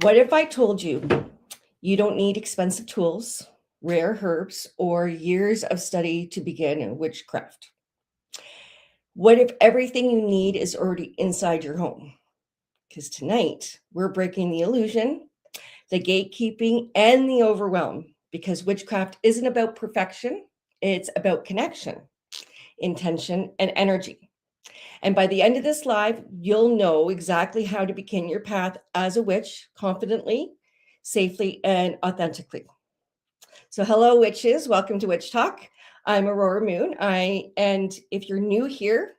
What if I told you you don't need expensive tools, rare herbs, or years of study to begin in witchcraft? What if everything you need is already inside your home? Because tonight we're breaking the illusion, the gatekeeping, and the overwhelm. Because witchcraft isn't about perfection, it's about connection, intention, and energy. And by the end of this live, you'll know exactly how to begin your path as a witch confidently, safely, and authentically. So, hello, witches. Welcome to Witch Talk. I'm Aurora Moon. And if you're new here,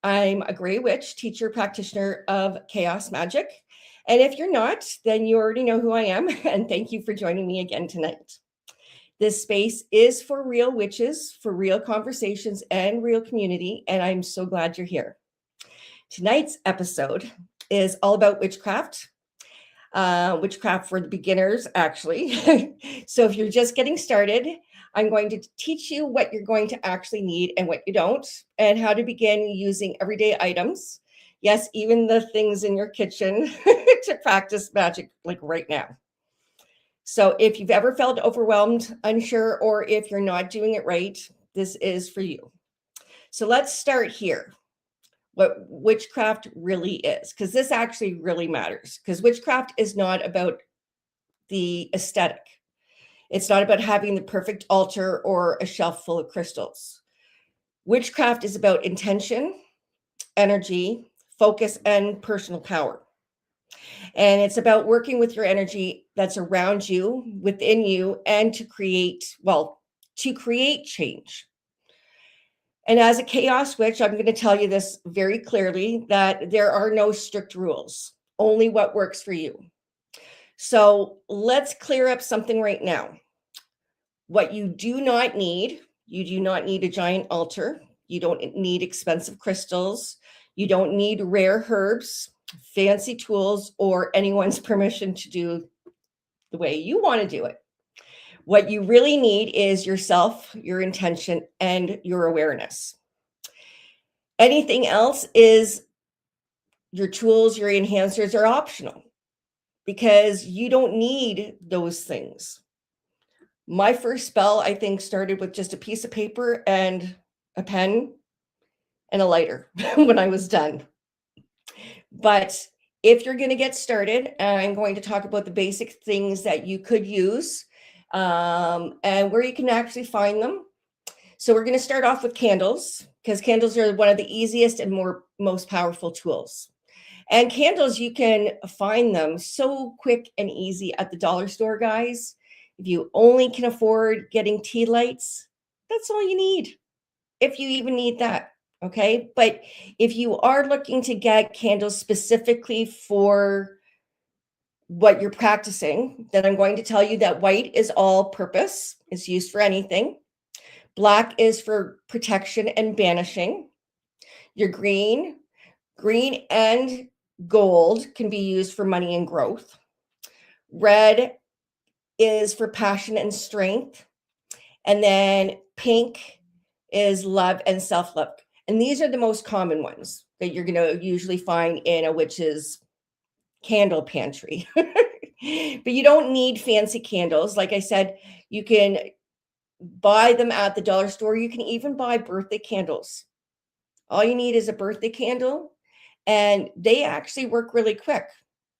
I'm a gray witch, teacher, practitioner of chaos magic. And if you're not, then you already know who I am. And thank you for joining me again tonight. This space is for real witches, for real conversations, and real community. And I'm so glad you're here. Tonight's episode is all about witchcraft. Witchcraft for the beginners, actually. So if you're just getting started, I'm going to teach you what you're going to actually need and what you don't, and how to begin using everyday items. Yes, even the things in your kitchen to practice magic like right now. So if you've ever felt overwhelmed, unsure, or if you're not doing it right, this is for you. So let's start here. What witchcraft really is, because this actually really matters, because witchcraft is not about the aesthetic. It's not about having the perfect altar or a shelf full of crystals. Witchcraft is about intention, energy, focus, and personal power. And it's about working with your energy that's around you, within you, and to create change. And as a chaos witch, I'm going to tell you this very clearly, that there are no strict rules, only what works for you. So let's clear up something right now. What you do not need, you do not need a giant altar. You don't need expensive crystals. You don't need rare herbs, fancy tools, or anyone's permission to do the way you want to do it. What you really need is yourself, your intention, and your awareness. Anything else is your tools, your enhancers are optional because you don't need those things. My first spell, I think, started with just a piece of paper and a pen and a lighter when I was done. But if you're going to get started, I'm going to talk about the basic things that you could use and where you can actually find them. So we're going to start off with candles, because candles are one of the easiest and most powerful tools. And candles, you can find them so quick and easy at the dollar store, guys. If you only can afford getting tea lights, that's all you need, if you even need that. Okay. But if you are looking to get candles specifically for what you're practicing, then I'm going to tell you that white is all purpose. It's used for anything. Black is for protection and banishing. Your green and gold can be used for money and growth. Red is for passion and strength. And then pink is love and self-love. And these are the most common ones that you're going to usually find in a witch's candle pantry. But you don't need fancy candles. Like I said, you can buy them at the dollar store. You can even buy birthday candles. All you need is a birthday candle, and they actually work really quick.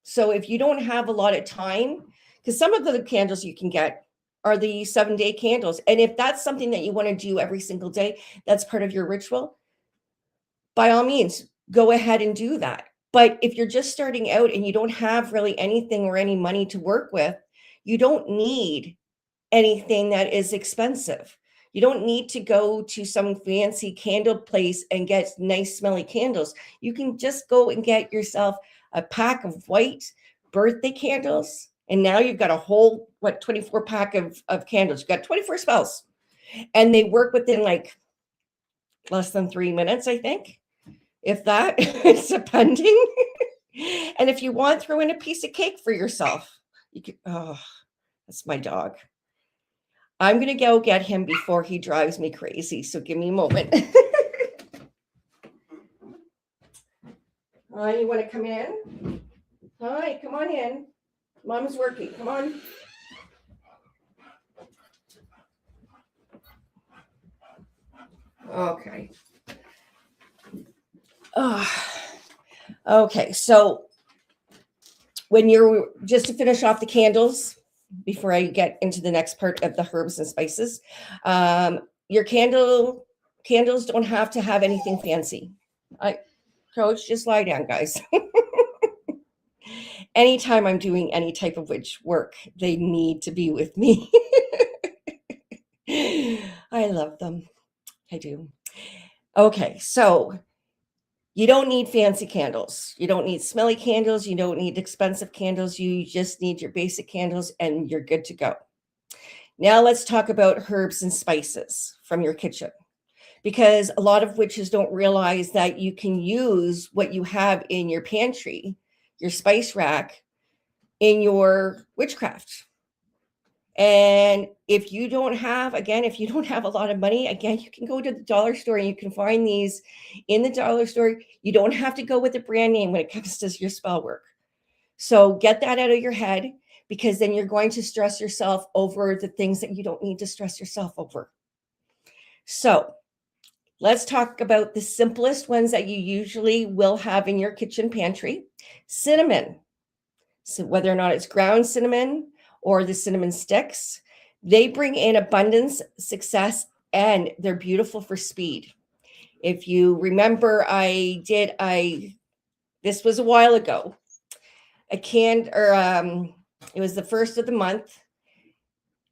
So if you don't have a lot of time, because some of the candles you can get are the 7-day candles. And if that's something that you want to do every single day, that's part of your ritual, by all means, go ahead and do that. But if you're just starting out and you don't have really anything or any money to work with, you don't need anything that is expensive. You don't need to go to some fancy candle place and get nice smelly candles. You can just go and get yourself a pack of white birthday candles. And now you've got a whole, 24 pack of candles. You've got 24 spells. And they work within like less than 3 minutes, I think. If that, it's depending. And if you want, throw in a piece of cake for yourself. You could, oh, that's my dog. I'm going to go get him before he drives me crazy. So give me a moment. Hi, you want to come in? Hi, come on in. Mom's working. Come on. Okay. Okay, so when you're, just to finish off the candles, before I get into the next part of the herbs and spices, your candles don't have to have anything fancy. Coach, just lie down, guys. Anytime I'm doing any type of witch work, they need to be with me. I love them. I do. Okay, so you don't need fancy candles. You don't need smelly candles. You don't need expensive candles. You just need your basic candles and you're good to go. Now let's talk about herbs and spices from your kitchen, because a lot of witches don't realize that you can use what you have in your pantry, your spice rack, in your witchcraft. And if you don't have, again, if you don't have a lot of money, again, you can go to the dollar store and you can find these in the dollar store. You don't have to go with a brand name when it comes to your spell work. So get that out of your head, because then you're going to stress yourself over the things that you don't need to stress yourself over. So let's talk about the simplest ones that you usually will have in your kitchen pantry. Cinnamon. So whether or not it's ground cinnamon or the cinnamon sticks, they bring in abundance, success, and they're beautiful for speed. If you remember, this was a while ago, it was the first of the month,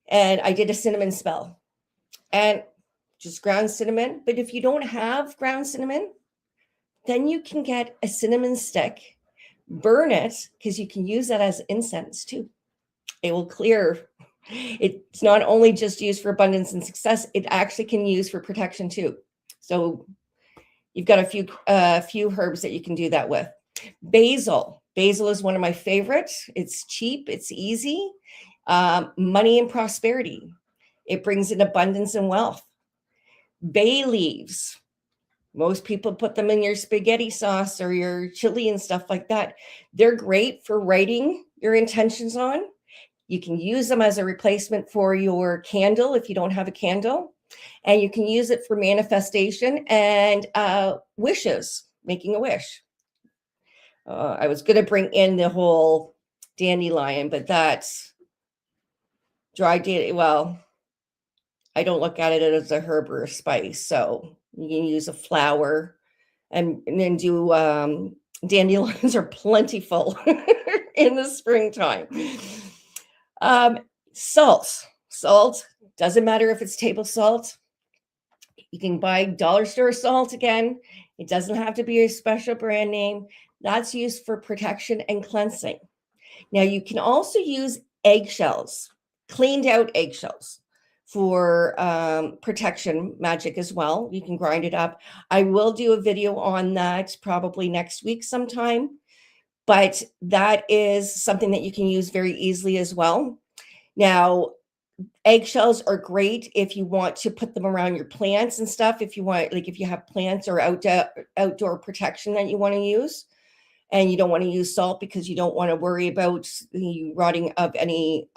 and I did a cinnamon spell, and just ground cinnamon. But if you don't have ground cinnamon, then you can get a cinnamon stick, burn it, because you can use that as incense too. It will clear. It's not only just used for abundance and success, it actually can use for protection too. So you've got a few herbs that you can do that with. Basil. Basil is one of my favorites. It's cheap, it's easy. Money and prosperity. It brings in abundance and wealth. Bay leaves. Most people put them in your spaghetti sauce or your chili and stuff like that. They're great for writing your intentions on. You can use them as a replacement for your candle if you don't have a candle. And you can use it for manifestation and wishes, making a wish. I was going to bring in the whole dandelion, but that's well, I don't look at it as a herb or a spice. So you can use a flower and then do dandelions are plentiful in the springtime. Salt doesn't matter if it's table salt. You can buy dollar store salt again. It doesn't have to be a special brand name. That's used for protection and cleansing. Now you can also use eggshells, cleaned out eggshells, for protection magic as well. You can grind it up. I will do a video on that probably next week sometime, but that is something that you can use very easily as well. Now, eggshells are great if you want to put them around your plants and stuff. If you want, like if you have plants or outdoor protection that you want to use, and you don't want to use salt because you don't want to worry about the rotting of any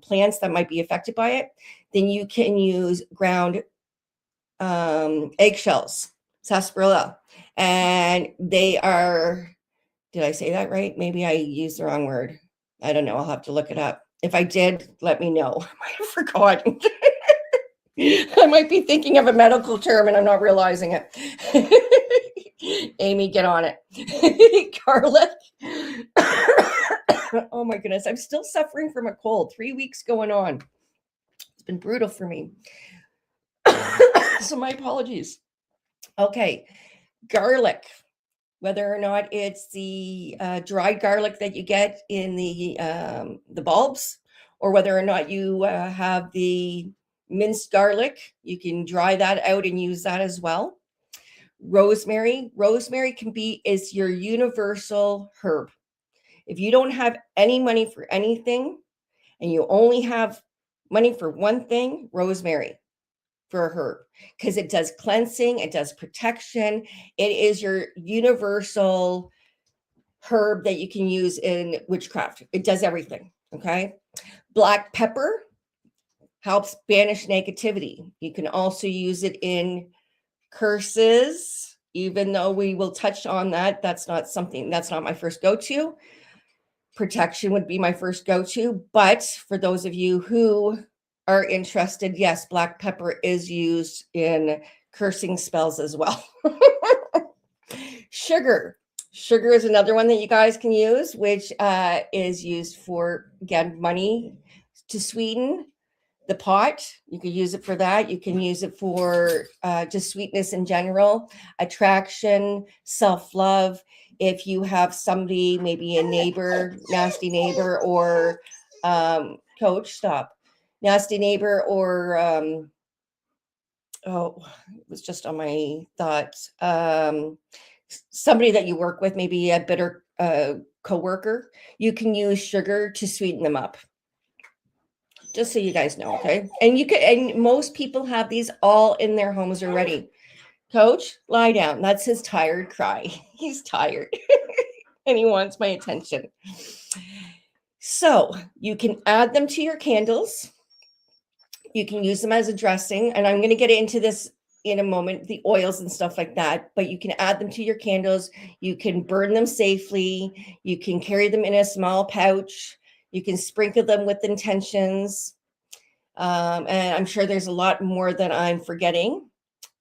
plants that might be affected by it, then you can use ground eggshells, sarsaparilla. And they are, did I say that right? Maybe I used the wrong word. I don't know. I'll have to look it up. If I did, let me know. I might have forgotten. I might be thinking of a medical term and I'm not realizing it. Amy, get on it. Garlic. Oh my goodness. I'm still suffering from a cold. 3 weeks going on. It's been brutal for me. So my apologies. Okay. Garlic. Whether or not it's the dried garlic that you get in the bulbs, or whether or not you have the minced garlic, you can dry that out and use that as well. Rosemary is your universal herb. If you don't have any money for anything and you only have money for one thing, rosemary for a herb, because it does cleansing, it does protection. It is your universal herb that you can use in witchcraft. It does everything. Okay. Black pepper helps banish negativity. You can also use it in curses, even though we will touch on that. That's not my first go-to. Protection would be my first go-to. But for those of you who are interested, yes, black pepper is used in cursing spells as well. Sugar. Sugar is another one that you guys can use, which is used for, again, money to sweeten the pot. You can use it for that. You can use it for just sweetness in general, attraction, self-love. If you have somebody, maybe a neighbor, nasty neighbor, or coach, stop. Nasty neighbor, or it was just on my thoughts. Somebody that you work with, maybe a bitter coworker, you can use sugar to sweeten them up. Just so you guys know, okay? And most people have these all in their homes already. Coach, lie down. That's his tired cry. He's tired and he wants my attention. So you can add them to your candles. You can use them as a dressing. And I'm going to get into this in a moment, the oils and stuff like that. But you can add them to your candles. You can burn them safely. You can carry them in a small pouch. You can sprinkle them with intentions. And I'm sure there's a lot more that I'm forgetting,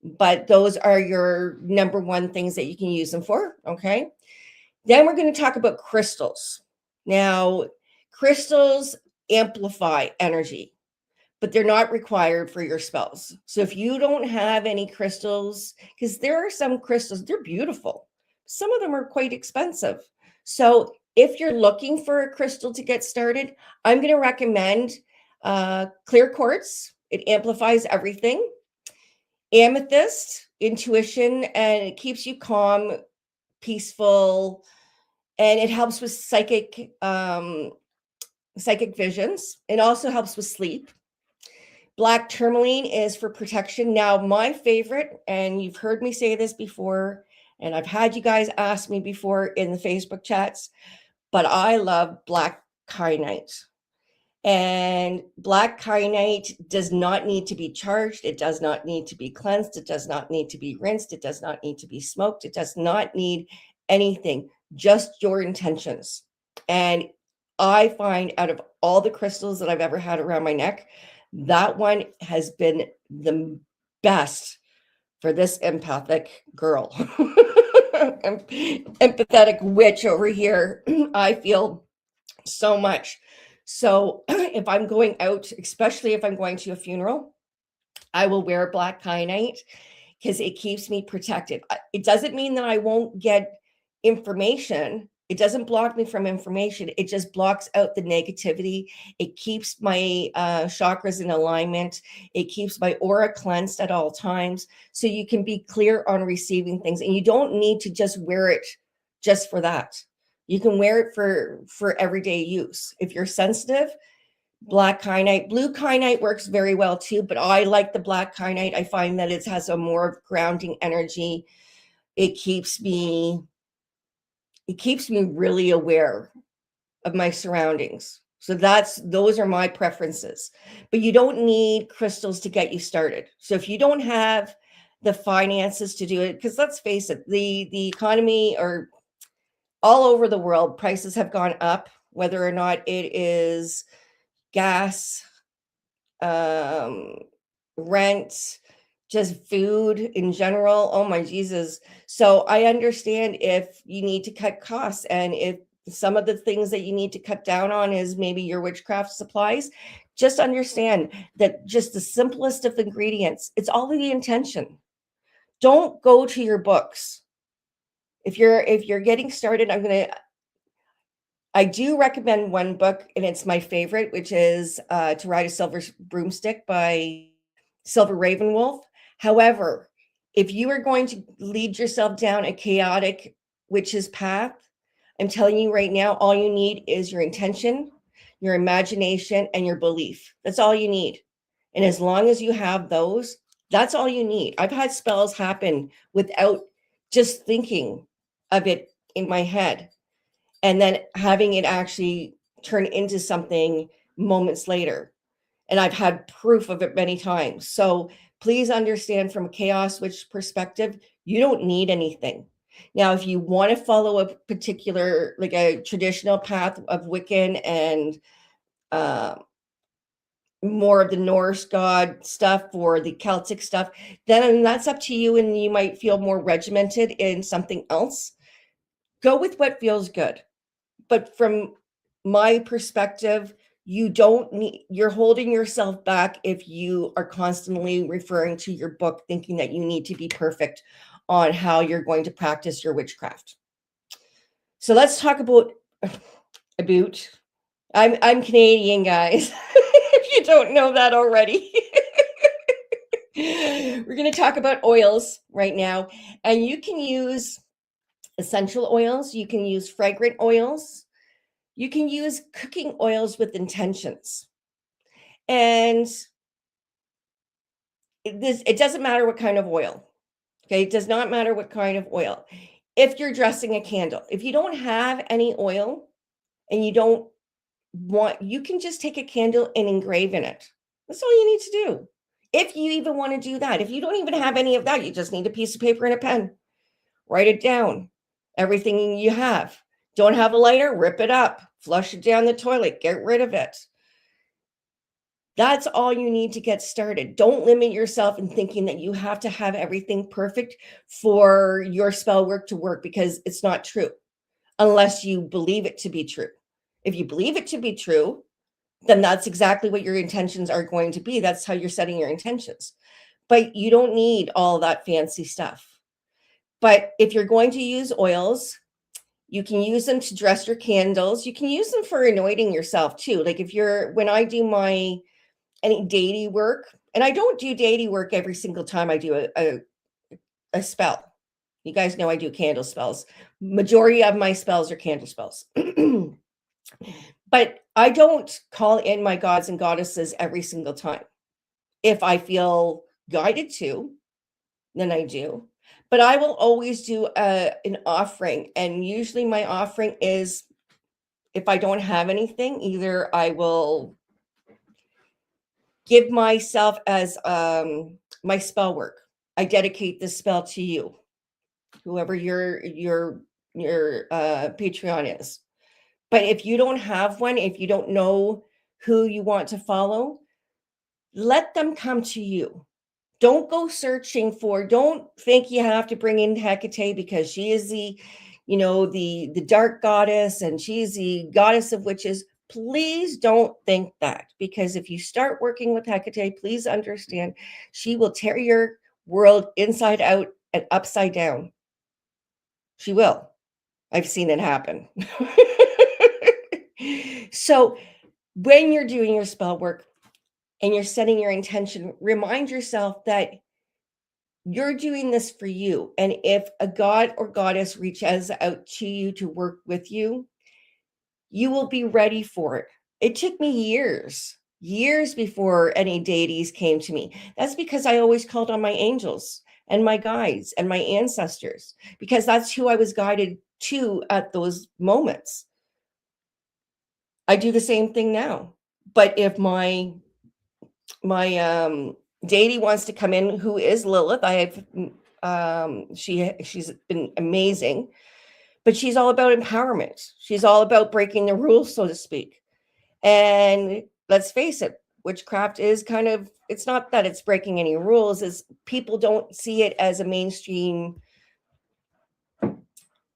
but those are your number one things that you can use them for. Okay. Then we're going to talk about crystals. Now, crystals amplify energy, but they're not required for your spells. So if you don't have any crystals, because there are some crystals, they're beautiful. Some of them are quite expensive. So if you're looking for a crystal to get started, I'm going to recommend clear quartz. It amplifies everything. Amethyst, intuition, and it keeps you calm, peaceful, and it helps with psychic visions. It also helps with sleep. Black tourmaline is for protection. Now, my favorite, and you've heard me say this before, and I've had you guys ask me before in the Facebook chats, but I love black kyanite. And black kyanite does not need to be charged. It does not need to be cleansed. It does not need to be rinsed. It does not need to be smoked. It does not need anything, just your intentions. And I find out of all the crystals that I've ever had around my neck, that one has been the best for this empathic girl. Empathetic witch over here. I feel so much. So if I'm going out, especially if I'm going to a funeral, I will wear black kyanite because it keeps me protected. It doesn't mean that I won't get information. It doesn't block me from information. It just blocks out the negativity. It keeps my chakras in alignment. It keeps my aura cleansed at all times. So you can be clear on receiving things. And you don't need to just wear it just for that. You can wear it for everyday use. If you're sensitive, black kyanite. Blue kyanite works very well too, but I like the black kyanite. I find that it has a more grounding energy. It keeps me really aware of my surroundings. So those are my preferences. But you don't need crystals to get you started. So if you don't have the finances to do it, because let's face it, the economy or all over the world, prices have gone up, whether or not it is gas, rent, just food in general. Oh my Jesus. So I understand if you need to cut costs, and if some of the things that you need to cut down on is maybe your witchcraft supplies, just understand that just the simplest of ingredients, it's all the intention. Don't go to your books. If you're getting started, I do recommend one book, and it's my favorite, which is To Ride a Silver Broomstick by Silver Ravenwolf. However, if you are going to lead yourself down a chaotic witch's path, I'm telling you right now, all you need is your intention, your imagination, and your belief. That's all you need. And as long as you have those, that's all you need. I've had spells happen without just thinking of it in my head, and then having it actually turn into something moments later. And I've had proof of it many times. So please understand, from a chaos witch perspective, you don't need anything. Now, if you want to follow a particular, like a traditional path of Wiccan and more of the Norse god stuff or the Celtic stuff, then that's up to you, and you might feel more regimented in something else. Go with what feels good. But from my perspective, you don't need, you're holding yourself back if you are constantly referring to your book thinking that you need to be perfect on how you're going to practice your witchcraft. So let's talk about I'm Canadian, guys. If you don't know that already. We're going to talk about oils right now, and you can use essential oils, you can use fragrant oils, you can use cooking oils with intentions. And it doesn't matter what kind of oil. Okay, it does not matter what kind of oil. If you're dressing a candle, if you don't have any oil and you don't want, you can just take a candle and engrave in it. That's all you need to do. If you even want to do that, if you don't even have any of that, you just need a piece of paper and a pen. Write it down. Everything you have. Don't have a lighter? Rip it up. Flush it down the toilet. Get rid of it. That's all you need to get started. Don't limit yourself in thinking that you have to have everything perfect for your spell work to work, because it's not true unless you believe it to be true. If you believe it to be true, then that's exactly what your intentions are going to be. That's how you're setting your intentions. But you don't need all that fancy stuff. But if you're going to use oils, you can use them to dress your candles. You can use them for anointing yourself too. Like when I do any deity work, and I don't do deity work every single time I do a spell. You guys know I do candle spells. Majority of my spells are candle spells. But I don't call in my gods and goddesses every single time. If I feel guided to, then I do. But I will always do an offering. And usually my offering is, if I don't have anything, either I will give myself as my spell work. I dedicate this spell to you, whoever your Patreon is. But if you don't have one, if you don't know who you want to follow, let them come to you. Don't go searching don't think you have to bring in Hecate because she is the dark goddess and she's the goddess of witches. Please don't think that, because if you start working with Hecate, please understand she will tear your world inside out and upside down. She will. I've seen it happen. So when you're doing your spell work and you're setting your intention, remind yourself that you're doing this for you. And if a god or goddess reaches out to you to work with you, you will be ready for it. It took me years before any deities came to me. That's because I always called on my angels and my guides and my ancestors, because that's who I was guided to at those moments. I do the same thing now. But if my deity wants to come in, who is Lilith, she's been amazing, but she's all about empowerment. She's all about breaking the rules, so to speak. And let's face it, witchcraft is it's not that it's breaking any rules, is people don't see it as a mainstream.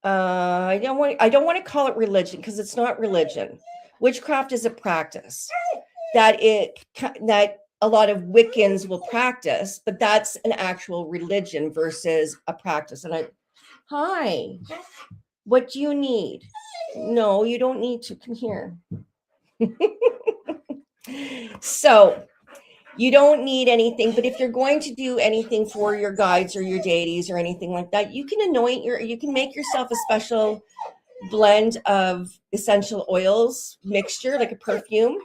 I don't want to call it religion, because it's not religion. Witchcraft is a practice that a lot of Wiccans will practice, but that's an actual religion versus a practice. And hi, what do you need? No, you don't need to. Come here. So you don't need anything, but if you're going to do anything for your guides or your deities or anything like that, you can you can make yourself a special blend of essential oils mixture, like a perfume,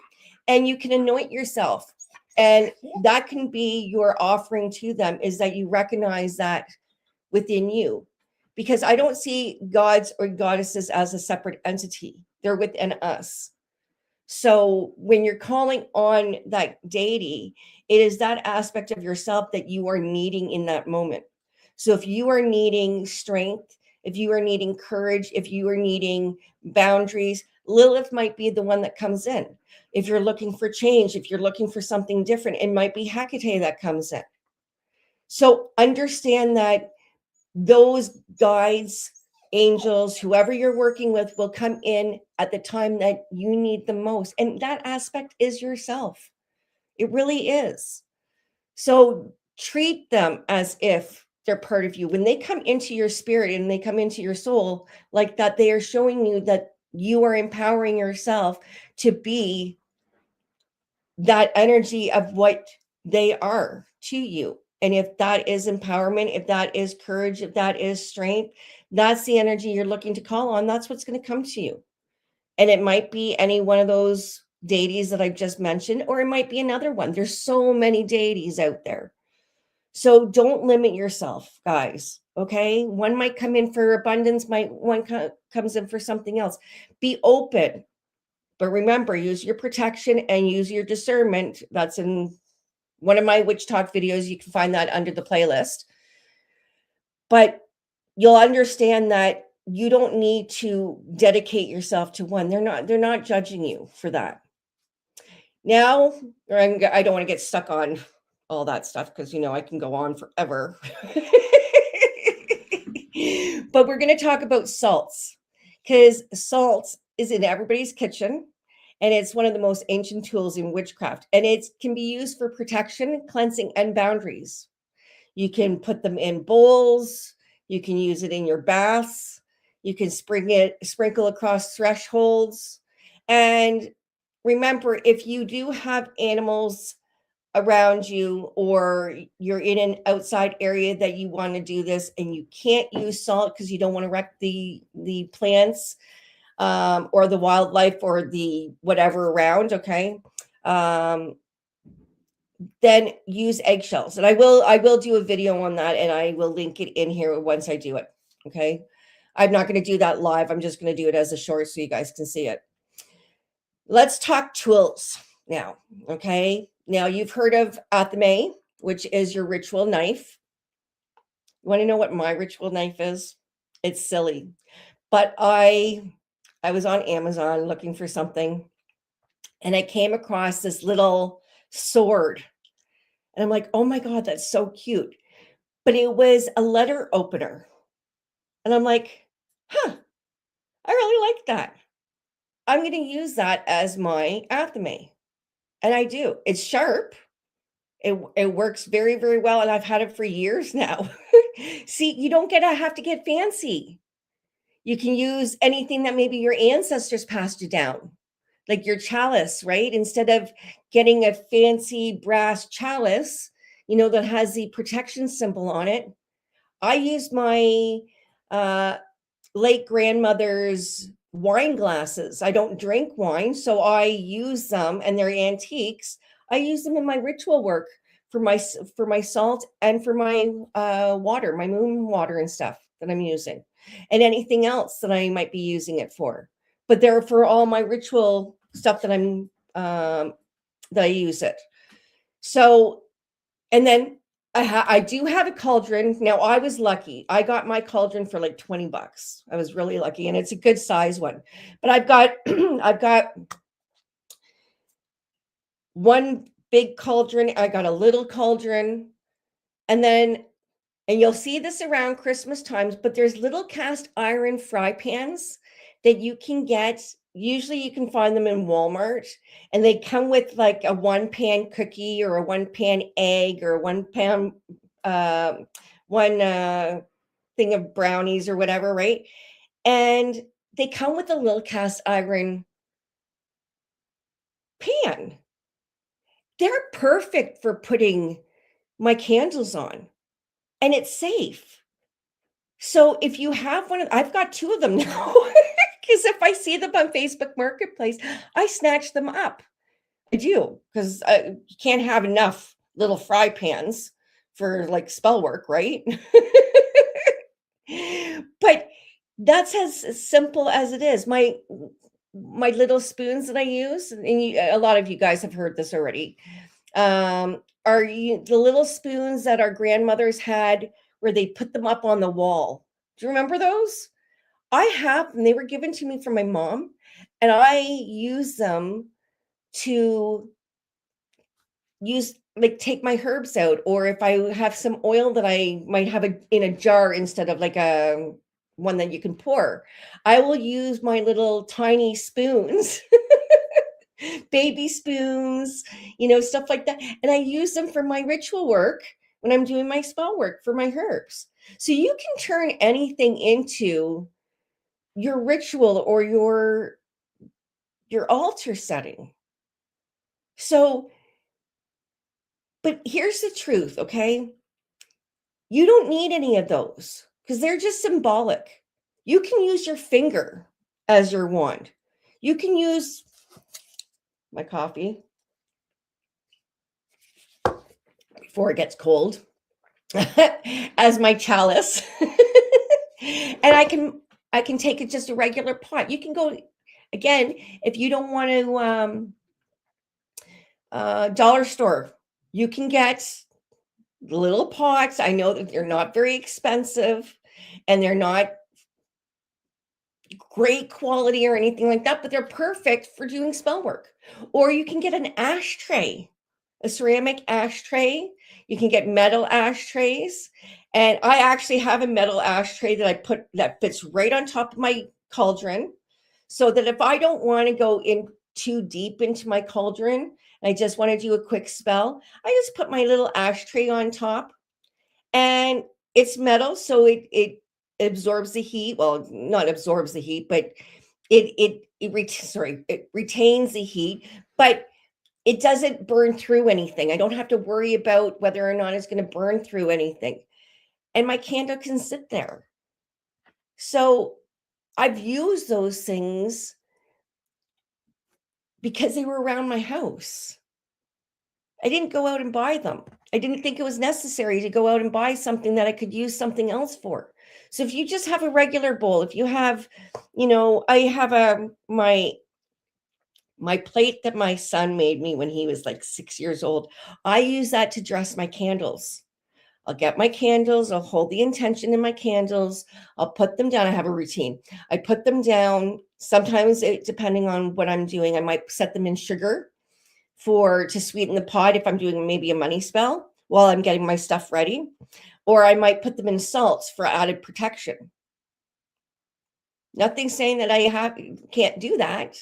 and you can anoint yourself. And that can be your offering to them, is that you recognize that within you. Because I don't see gods or goddesses as a separate entity. They're within us. So when you're calling on that deity, it is that aspect of yourself that you are needing in that moment. So if you are needing strength, if you are needing courage, if you are needing boundaries, Lilith might be the one that comes in. If you're looking for change, if you're looking for something different, it might be Hecate that comes in. So understand that those guides, angels, whoever you're working with will come in at the time that you need the most. And that aspect is yourself. It really is. So treat them as if they're part of you. When they come into your spirit and they come into your soul like that, they are showing you that you are empowering yourself to be that energy of what they are to you. And if that is empowerment, if that is courage, if that is strength, that's the energy you're looking to call on. That's what's going to come to you. And it might be any one of those deities that I've just mentioned, or it might be another one. There's so many deities out there. So don't limit yourself, guys. Okay. One might come in for abundance, comes in for something else. Be open. But remember, use your protection and use your discernment. That's in one of my witch talk videos. You can find that under the playlist. But you'll understand that you don't need to dedicate yourself to one. They're not judging you for that. Now, I don't want to get stuck on all that stuff because I can go on forever. But we're going to talk about salts, because salts is in everybody's kitchen. And it's one of the most ancient tools in witchcraft. And it can be used for protection, cleansing, and boundaries. You can put them in bowls. You can use it in your baths. You can sprinkle across thresholds. And remember, if you do have animals around you, or you're in an outside area that you want to do this and you can't use salt because you don't want to wreck the plants, or the wildlife, or the whatever around, okay, then use eggshells. And I will do a video on that, and I will link it in here once I do it. Okay. I'm not going to do that live. I'm just going to do it as a short so you guys can see it. Let's talk tools now. Okay. Now you've heard of athame, which is your ritual knife. You want to know what my ritual knife is? It's silly, but I was on Amazon looking for something, and I came across this little sword, and I'm like, oh my God, that's so cute. But it was a letter opener. And I'm like, I really like that. I'm going to use that as my athame. And I do. It's sharp. It works very, very well. And I've had it for years now. See, you don't have to get fancy. You can use anything that maybe your ancestors passed you down, like your chalice, right? Instead of getting a fancy brass chalice, that has the protection symbol on it, I use my late grandmother's wine glasses. I don't drink wine, so I use them, and they're antiques. I use them in my ritual work for my salt and for my water, my moon water and stuff that I'm using, and anything else that I might be using it for. But they're for all my ritual stuff that that I use it. So, and then I do have a cauldron. Now, I was lucky. I got my cauldron for like $20. I was really lucky, and it's a good size one. But I've got I've got one big cauldron. I got a little cauldron, and you'll see this around Christmas times, but there's little cast iron fry pans that you can get. Usually you can find them in Walmart, and they come with like a 1-pan cookie, or a 1-pan egg, or a one thing of brownies or whatever, right? And they come with a little cast iron pan. They're perfect for putting my candles on, and it's safe. So if you have one, I've got 2 of them now, because if I see them on Facebook Marketplace, I snatch them up. I do, because you can't have enough little fry pans for like spell work, right? But that's as simple as it is. my little spoons that I use, and a lot of you guys have heard this already, are the little spoons that our grandmothers had where they put them up on the wall. Do you remember those? I have them. They were given to me from my mom, and I use them to like take my herbs out, or if I have some oil that I might have in a jar instead of like a one that you can pour, I will use my little tiny spoons, baby spoons, stuff like that. And I use them for my ritual work when I'm doing my spell work for my herbs. So you can turn anything into your ritual or your altar setting. So, but here's the truth, okay? You don't need any of those because they're just symbolic. You can use your finger as your wand. You can use my coffee before it gets cold as my chalice. And I can take it just a regular pot. You can go again if you don't want to dollar store. You can get little pots. I know that they're not very expensive and they're not great quality or anything like that, but they're perfect for doing spell work. Or you can get an ashtray, a ceramic ashtray. You can get metal ashtrays. And I actually have a metal ashtray that I put that fits right on top of my cauldron. So that if I don't want to go in too deep into my cauldron, I just want to do a quick spell, I just put my little ashtray on top, and it's metal, so it absorbs the heat. Well, not absorbs the heat, but it retains the heat, but it doesn't burn through anything. I don't have to worry about whether or not it's going to burn through anything. And my candle can sit there. So I've used those things because they were around my house. I didn't go out and buy them. I didn't think it was necessary to go out and buy something that I could use something else for. So if you just have a regular bowl, if you have, I have my plate that my son made me when he was like 6 years old. I use that to dress my candles. I'll get my candles. I'll hold the intention in my candles. I'll put them down. I have a routine. I put them down. Sometimes, depending on what I'm doing, I might set them in sugar to sweeten the pot if I'm doing maybe a money spell while I'm getting my stuff ready. Or I might put them in salts for added protection. Nothing saying that I can't do that.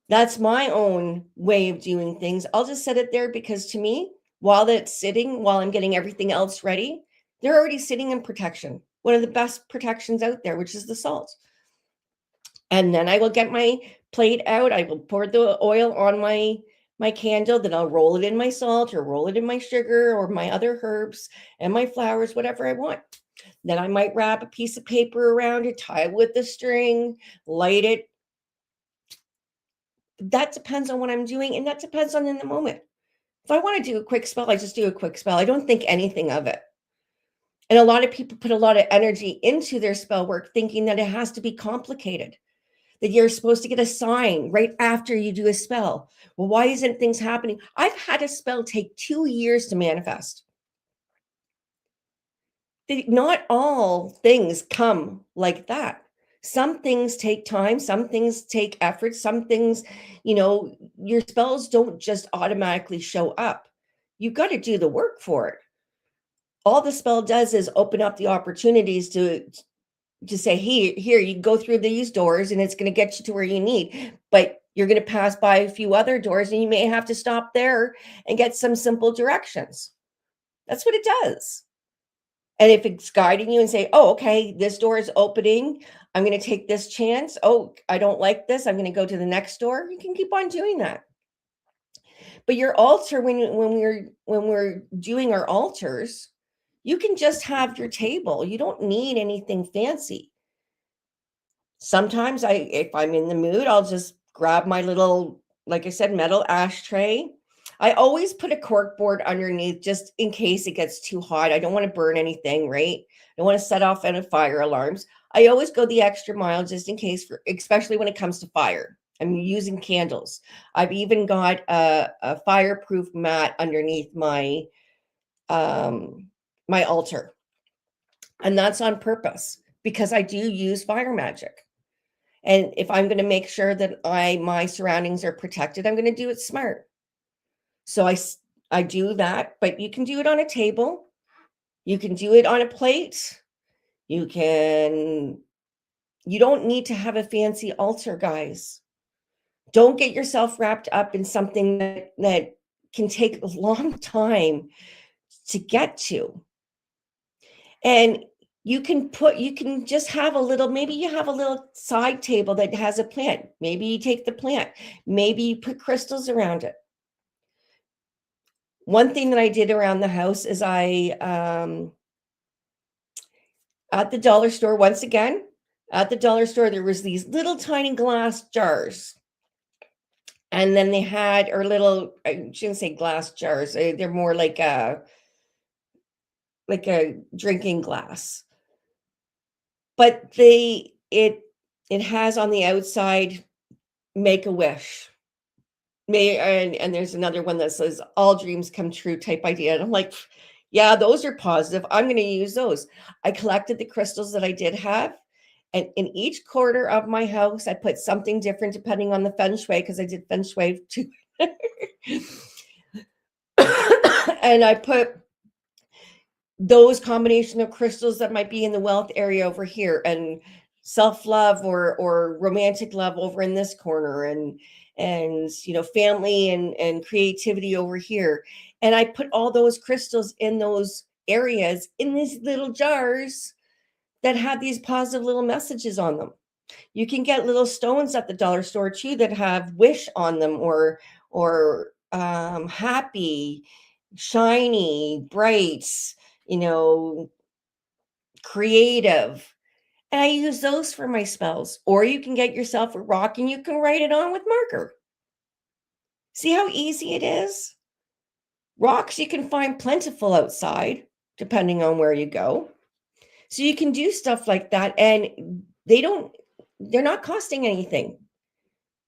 That's my own way of doing things. I'll just set it there because to me, while I'm getting everything else ready, they're already sitting in protection. One of the best protections out there, which is the salt. And then I will get my plate out. I will pour the oil on my candle, then I'll roll it in my salt or roll it in my sugar or my other herbs and my flowers, whatever I want. Then I might wrap a piece of paper around it, tie it with the string, light it. That depends on what I'm doing, and that depends on in the moment. If I want to do a quick spell, I just do a quick spell. I don't think anything of it. And a lot of people put a lot of energy into their spell work thinking that it has to be complicated, that you're supposed to get a sign right after you do a spell. Well, why isn't things happening? I've had a spell take 2 years to manifest. Not all things come like that. Some things take time, some things take effort, some things, your spells don't just automatically show up. You've got to do the work for it. All the spell does is open up the opportunities to say, hey, here, you go through these doors and it's going to get you to where you need. But you're going to pass by a few other doors and you may have to stop there and get some simple directions. That's what it does. And if it's guiding you and say, oh, okay, this door is opening, I'm going to take this chance. Oh, I don't like this, I'm going to go to the next door. You can keep on doing that. But your altar, when we're doing our altars, you can just have your table. You don't need anything fancy. Sometimes if I'm in the mood, I'll just grab my little, like I said, metal ashtray. I always put a cork board underneath just in case it gets too hot. I don't want to burn anything, right? I don't want to set off any fire alarms. I always go the extra mile just in case, especially when it comes to fire. I'm using candles. I've even got a fireproof mat underneath my my altar. And that's on purpose because I do use fire magic. And if I'm going to make sure that my surroundings are protected, I'm going to do it smart. So I do that, but you can do it on a table. You can do it on a plate. You don't need to have a fancy altar, guys. Don't get yourself wrapped up in something that can take a long time to get to. And you can just have maybe you have a little side table that has a plant. Maybe you take the plant. Maybe you put crystals around it. One thing that I did around the house is at the dollar store, once again, at the dollar store, there was these little tiny glass jars. And then they had, or little, I shouldn't say glass jars. They're more like a drinking glass. But it has on the outside, make a wish. And there's another one that says all dreams come true type idea. And I'm like, yeah, those are positive. I'm going to use those. I collected the crystals that I did have. And in each corner of my house, I put something different depending on the feng shui, because I did feng shui too. And I put those combination of crystals that might be in the wealth area over here, and self-love or romantic love over in this corner, and family and creativity over here. And I put all those crystals in those areas in these little jars that have these positive little messages on them. You can get little stones at the dollar store too that have wish on them, or happy, shiny, bright, creative. And I use those for my spells. Or you can get yourself a rock and you can write it on with marker. See how easy it is? Rocks you can find plentiful outside, depending on where you go. So you can do stuff like that, and they're not costing anything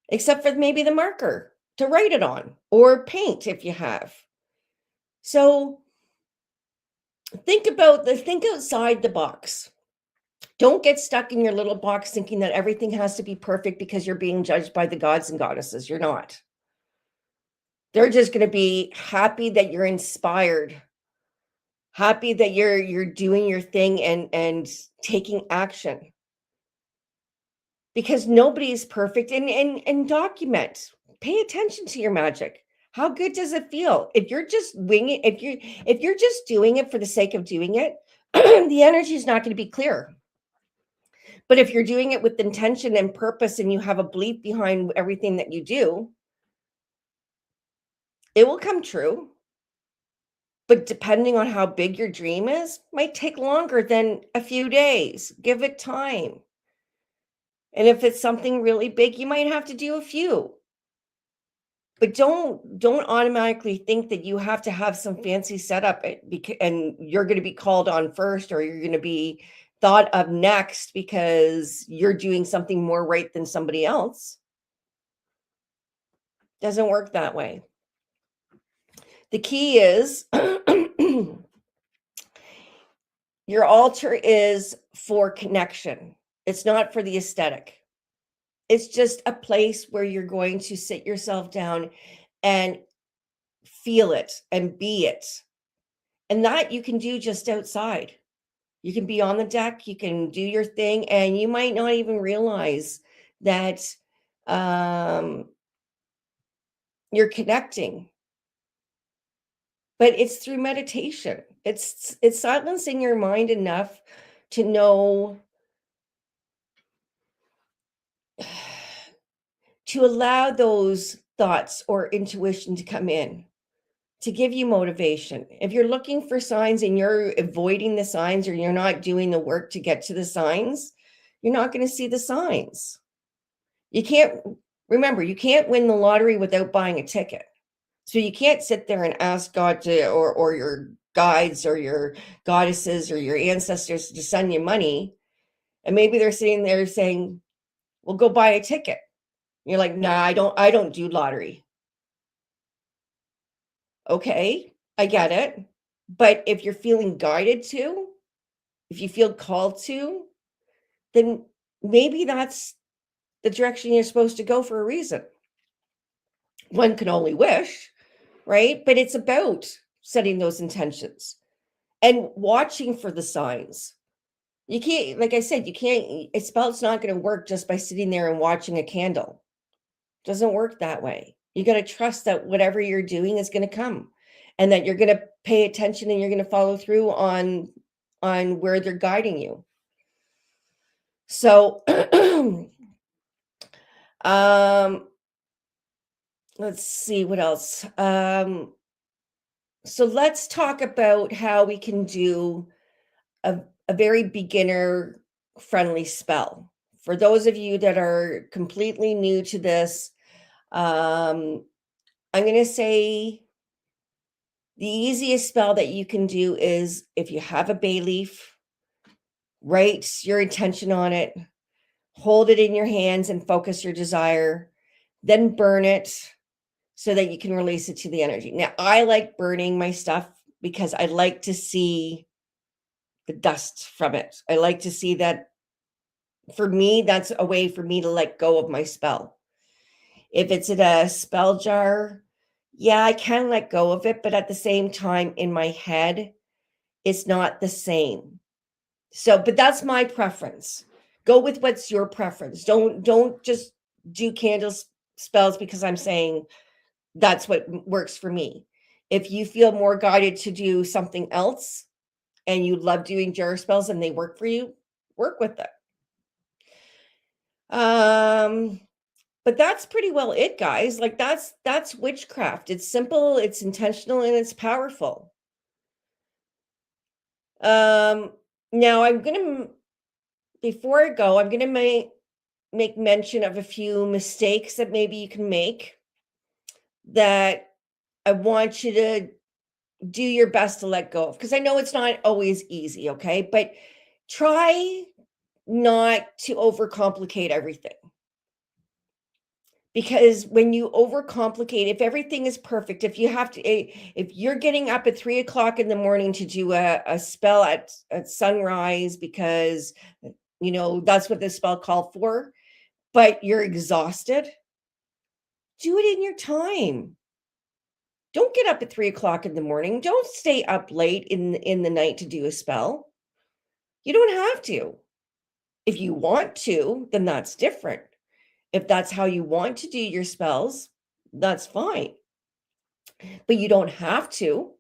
except for maybe the marker to write it on, or paint if you have. So think outside the box. Don't get stuck in your little box thinking that everything has to be perfect because you're being judged by the gods and goddesses. You're not. They're just going to be happy that you're inspired, happy that you're doing your thing and taking action. Because nobody is perfect. And document. Pay attention to your magic. How good does it feel? If you're just winging it, if you're just doing it for the sake of doing it, the energy is not going to be clear. But if you're doing it with intention and purpose, and you have a belief behind everything that you do, it will come true. But depending on how big your dream is, might take longer than a few days. Give it time. And if it's something really big, you might have to do a few. But don't automatically think that you have to have some fancy setup and you're going to be called on first, or you're going to be thought of next because you're doing something more right than somebody else. Doesn't work that way. The key is your altar is for connection. It's not for the aesthetic. It's just a place where you're going to sit yourself down and feel it and be it. And that you can do just outside. You can be on the deck, you can do your thing, and you might not even realize that you're connecting. But it's through meditation. It's silencing your mind enough to know, to allow those thoughts or intuition to come in, to give you motivation. If you're looking for signs and you're avoiding the signs, or you're not doing the work to get to the signs, you're not going to see the signs. You can't win the lottery without buying a ticket. So you can't sit there and ask God to, or your guides or your goddesses or your ancestors to send you money And maybe they're sitting there saying, well, go buy a ticket. You're like, nah, I don't do lottery. Okay, I get it. But if you're feeling guided to, if you feel called to, then maybe that's the direction you're supposed to go for a reason. One can only wish, right? But it's about setting those intentions and watching for the signs. You can't, like I said, you can't, a spell's not going to work just by sitting there and watching a candle. It doesn't work that way. You got to trust that whatever you're doing is going to come and that you're going to pay attention and you're going to follow through on where they're guiding you. So let's see what else. So let's talk about how we can do a very beginner friendly spell. For those of you that are completely new to this, I'm going to say the easiest spell that you can do is if you have a bay leaf, write your intention on it, hold it in your hands and focus your desire, then burn it so that you can release it to the energy. Now, I like burning my stuff because I like to see the dust from it. I like to see that. For me, that's a way for me to let go of my spell. If it's in a spell jar, yeah, I can let go of it, but at the same time, in my head, it's not the same. So, but that's my preference. Go with what's your preference. Don't just do candles spells because I'm saying that's what works for me. If you feel more guided to do something else and you love doing jar spells and they work for you, work with it. But that's pretty well it, guys. Like that's witchcraft. It's simple, it's intentional, and it's powerful. Now I'm gonna before I go, I'm gonna make mention of a few mistakes that maybe you can make that I want you to do your best to let go of, because I know it's not always easy, okay? But try not to overcomplicate everything. Because when you overcomplicate, if everything is perfect, if you have to, if you're getting up at 3 o'clock in the morning to do a spell at sunrise because that's what the spell called for, but you're exhausted, do it in your time. Don't get up at 3 o'clock in the morning. Don't stay up late in the night to do a spell. You don't have to. If you want to, then that's different. If that's how you want to do your spells, that's fine. But you don't have to.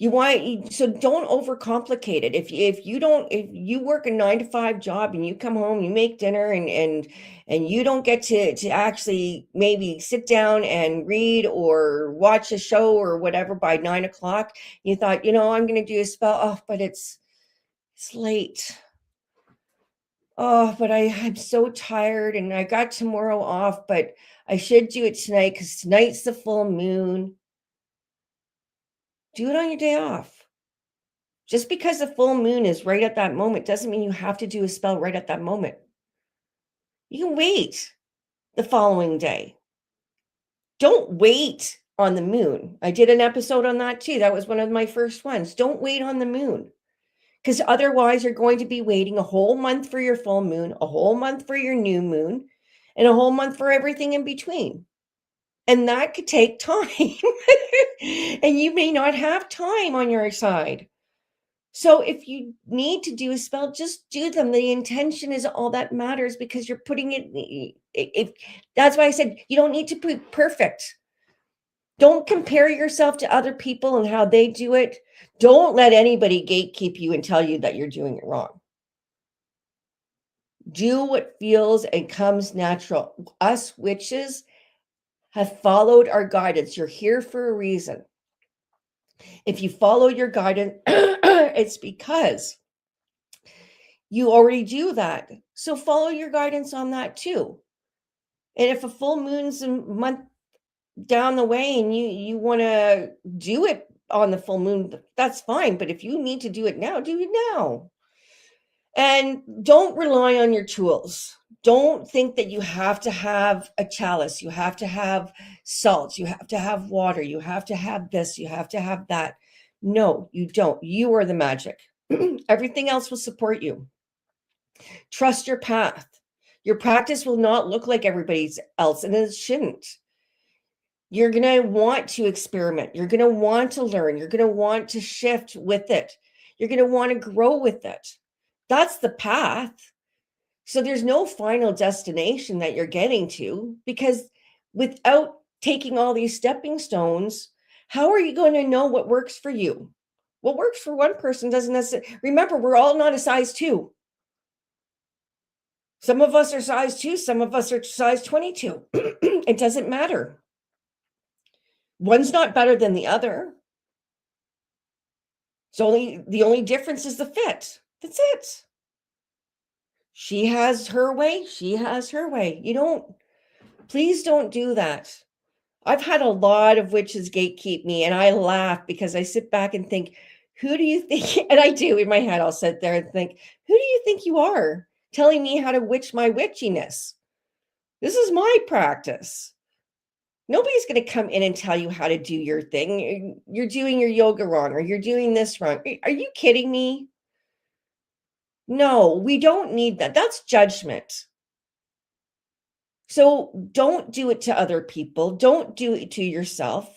So don't overcomplicate it. If you work a 9 to 5 job and you come home, you make dinner and you don't get to actually maybe sit down and read or watch a show or whatever by 9 o'clock, you thought, I'm going to do a spell. Oh, but it's late. Oh, but I'm so tired and I got tomorrow off, but I should do it tonight because tonight's the full moon. Do it on your day off. Just because the full moon is right at that moment doesn't mean you have to do a spell right at that moment. You can wait the following day. Don't wait on the moon. I did an episode on that too. That was one of my first ones. Don't wait on the moon, because otherwise you're going to be waiting a whole month for your full moon, a whole month for your new moon, and a whole month for everything in between. And that could take time. And you may not have time on your side. So if you need to do a spell, just do them. The intention is all that matters, because you're putting it, if that's why I said you don't need to be perfect. Don't compare yourself to other people and how they do it. Don't let anybody gatekeep you and tell you that you're doing it wrong. Do what feels and comes natural. Us witches have followed our guidance. You're here for a reason. If you follow your guidance, it's because you already do that. So follow your guidance on that too. And if a full moon's a month down the way and you want to do it on the full moon, that's fine. But if you need to do it now, do it now. And don't rely on your tools. Don't think that you have to have a chalice, you have to have salt, you have to have water, you have to have this, you have to have that. No, you don't. You are the magic. Everything else will support you. Trust your path. Your practice will not look like everybody else, and it shouldn't. You're going to want to experiment. You're going to want to learn. You're going to want to shift with it. You're going to want to grow with it. That's the path. So there's no final destination that you're getting to, because without taking all these stepping stones, how are you going to know what works for you? What works for one person doesn't necessarily. Remember, we're all not a size 2. Some of us are size 2, some of us are size 22. It doesn't matter. One's not better than the other. The only difference is the fit. That's it. She has her way, she has her way. Please don't do that. I've had a lot of witches gatekeep me, and I laugh because I sit back and think, who do you think? And I do in my head, I'll sit there and think, who do you think you are telling me how to witch my witchiness? This is my practice. Nobody's going to come in and tell you how to do your thing. You're doing your yoga wrong, or you're doing this wrong. Are you kidding me? No, we don't need that. That's judgment. So don't do it to other people. Don't do it to yourself,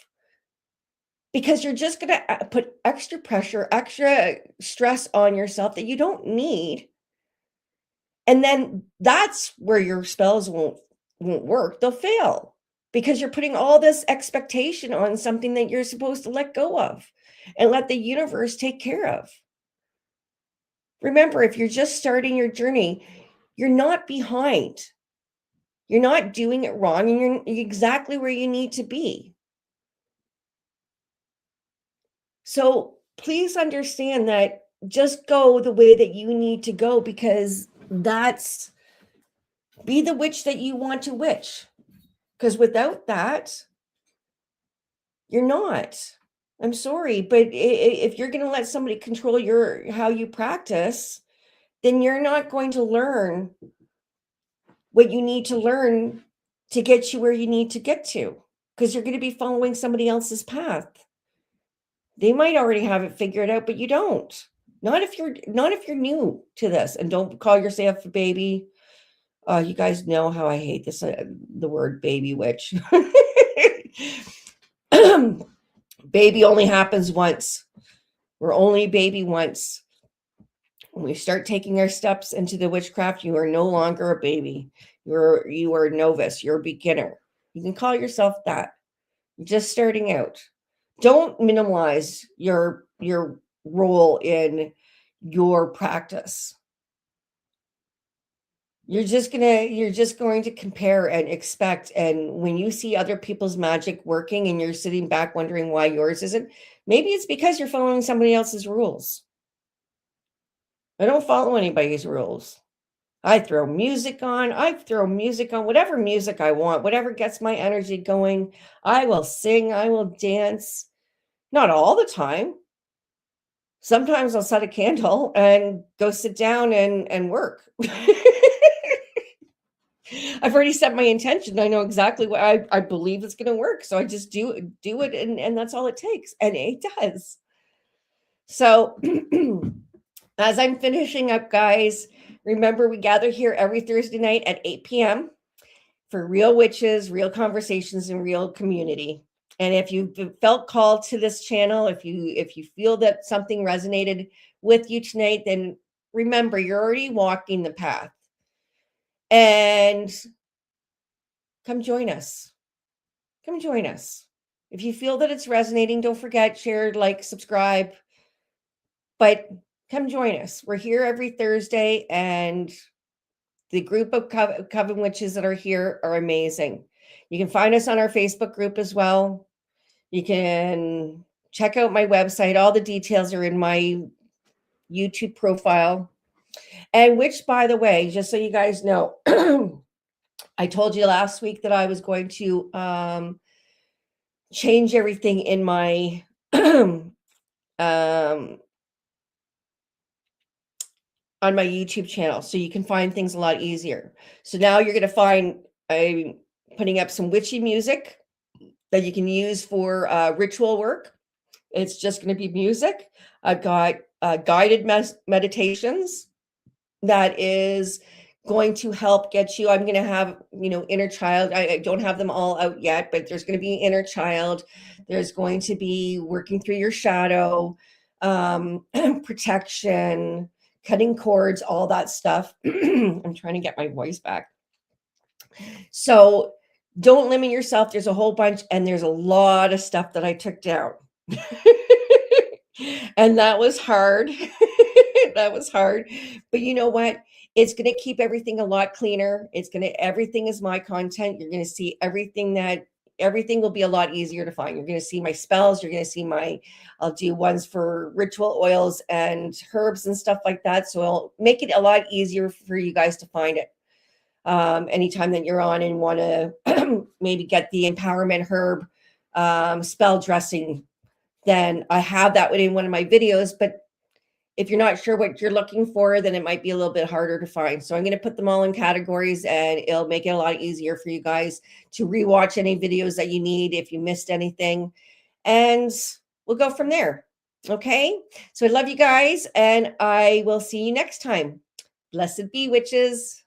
because you're just going to put extra pressure, extra stress on yourself that you don't need. And then that's where your spells won't work. They'll fail, because you're putting all this expectation on something that you're supposed to let go of and let the universe take care of. Remember, if you're just starting your journey, you're not behind. You're not doing it wrong, and you're exactly where you need to be. So please understand that just go the way that you need to go, because be the witch that you want to witch. Because without that, you're not. I'm sorry, but if you're going to let somebody control how you practice, then you're not going to learn what you need to learn to get you where you need to get to, because you're going to be following somebody else's path. They might already have it figured out, but you don't. Not if you're new to this. And don't call yourself a baby. You guys know how I hate this, the word baby witch. Baby only happens once. We're only baby once. When we start taking our steps into the witchcraft, you are no longer a baby. You are a novice. You're a beginner. You can call yourself that. You're just starting out. Don't minimize your role in your practice. You're just going to compare and expect. And when you see other people's magic working and you're sitting back wondering why yours isn't, maybe it's because you're following somebody else's rules. I don't follow anybody's rules. I throw music on. Whatever music I want, whatever gets my energy going. I will sing. I will dance. Not all the time. Sometimes I'll set a candle and go sit down and work. I've already set my intention. I know exactly what I believe it's going to work. So I just do it. And that's all it takes. And it does. So as I'm finishing up, guys, remember, we gather here every Thursday night at 8 p.m. for real witches, real conversations, and real community. And if you felt called to this channel, if you feel that something resonated with you tonight, then remember, you're already walking the path. And come join us. Come join us. If you feel that it's resonating, don't forget, share, like, subscribe. But come join us. We're here every Thursday, and the group of Coven Witches that are here are amazing. You can find us on our Facebook group as well. You can check out my website. All the details are in my YouTube profile. And which, by the way, just so you guys know, I told you last week that I was going to change everything in my on my YouTube channel, so you can find things a lot easier. So now you're going to find I'm putting up some witchy music that you can use for ritual work. It's just going to be music. I've got guided meditations that is going to help get you. I'm going to have, inner child. I don't have them all out yet, but there's going to be inner child. There's going to be working through your shadow, protection, cutting cords, all that stuff. I'm trying to get my voice back. So don't limit yourself. There's a whole bunch, and there's a lot of stuff that I took down. And that was hard. That was hard. But you know what? It's going to keep everything a lot cleaner. Everything is my content. You're going to see everything will be a lot easier to find. You're going to see my spells. You're going to see I'll do ones for ritual oils and herbs and stuff like that. So I'll make it a lot easier for you guys to find it. Anytime that you're on and want to maybe get the empowerment herb spell dressing, then I have that within one of my videos. But if you're not sure what you're looking for, then it might be a little bit harder to find. So I'm going to put them all in categories, and it'll make it a lot easier for you guys to rewatch any videos that you need if you missed anything. And we'll go from there. Okay. So I love you guys, and I will see you next time. Blessed be, witches.